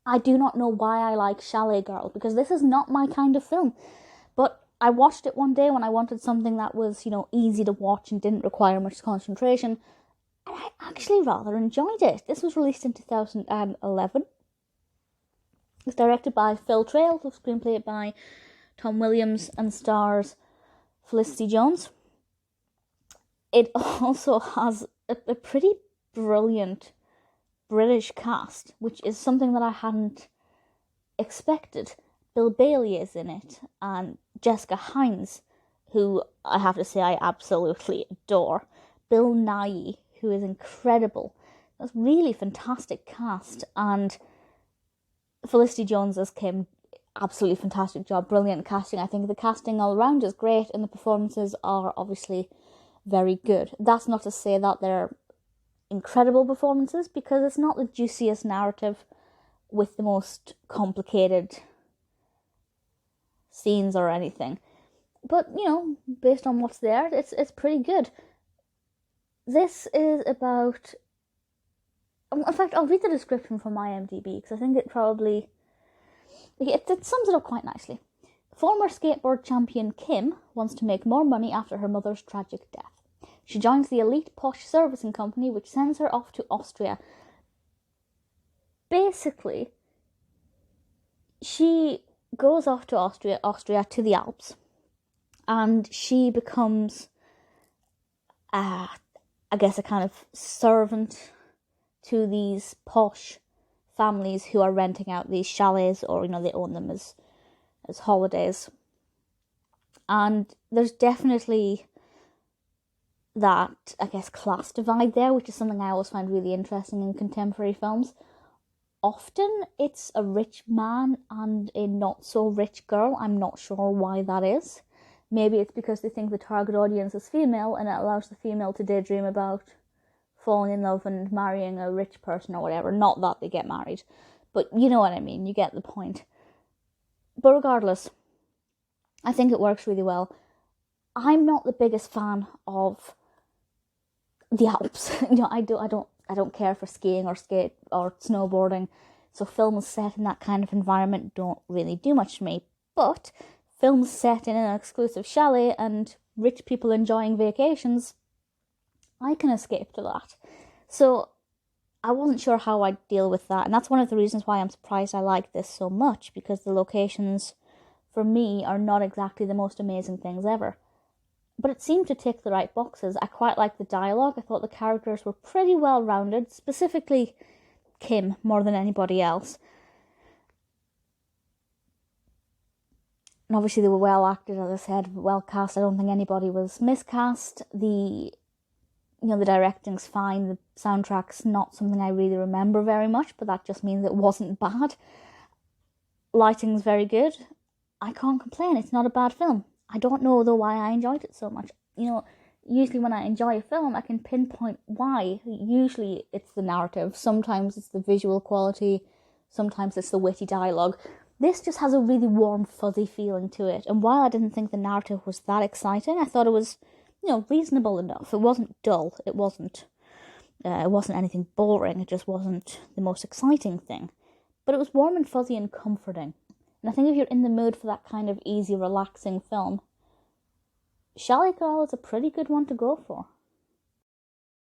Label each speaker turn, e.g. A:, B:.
A: I do not know why I like Chalet Girl, because this is not my kind of film. But I watched it one day when I wanted something that was, easy to watch and didn't require much concentration. And I actually rather enjoyed it. This was released in 2011. It's directed by Phil Traill, the screenplay by Tom Williams, and stars Felicity Jones. It also has a pretty brilliant British cast, which is something that I hadn't expected. Bill Bailey is in it, and Jessica Hines, who I have to say I absolutely adore. Bill Nighy, who is incredible. That's really fantastic cast, and Felicity Jones as Kim, absolutely fantastic job, brilliant casting. I think the casting all around is great, and the performances are obviously very good. That's not to say that they're incredible performances, because it's not the juiciest narrative with the most complicated scenes or anything. But, based on what's there, it's pretty good. This is about... In fact, I'll read the description from IMDb, because I think it probably... It sums it up quite nicely. Former skateboard champion Kim wants to make more money after her mother's tragic death. She joins the elite posh servicing company, which sends her off to Austria. Basically, she goes off to Austria to the Alps, and she becomes, I guess, a kind of servant to these posh families who are renting out these chalets, or, they own them as holidays. And there's definitely that, I guess, class divide there, which is something I always find really interesting in contemporary films. Often it's a rich man and a not so rich girl. I'm not sure why that is. Maybe it's because they think the target audience is female, and it allows the female to daydream about falling in love and marrying a rich person or whatever. Not that they get married, but you know what I mean, you get the point. But regardless, I think it works really well. I'm not the biggest fan of the Alps. I don't care for skiing or skate or snowboarding, so films set in that kind of environment don't really do much to me. But films set in an exclusive chalet and rich people enjoying vacations, I can escape to that. So I wasn't sure how I'd deal with that, and that's one of the reasons why I'm surprised I like this so much, because the locations for me are not exactly the most amazing things ever. But it seemed to tick the right boxes. I quite liked the dialogue. I thought the characters were pretty well rounded, specifically Kim more than anybody else. And obviously they were well acted, as I said, well cast. I don't think anybody was miscast. The directing's fine. The soundtrack's not something I really remember very much, but that just means it wasn't bad. Lighting's very good. I can't complain. It's not a bad film. I don't know, though, why I enjoyed it so much. Usually when I enjoy a film, I can pinpoint why. Usually it's the narrative. Sometimes it's the visual quality. Sometimes it's the witty dialogue. This just has a really warm, fuzzy feeling to it. And while I didn't think the narrative was that exciting, I thought it was, reasonable enough. It wasn't dull. It wasn't anything boring. It just wasn't the most exciting thing. But it was warm and fuzzy and comforting. And I think if you're in the mood for that kind of easy, relaxing film, Chalet Girl is a pretty good one to go for.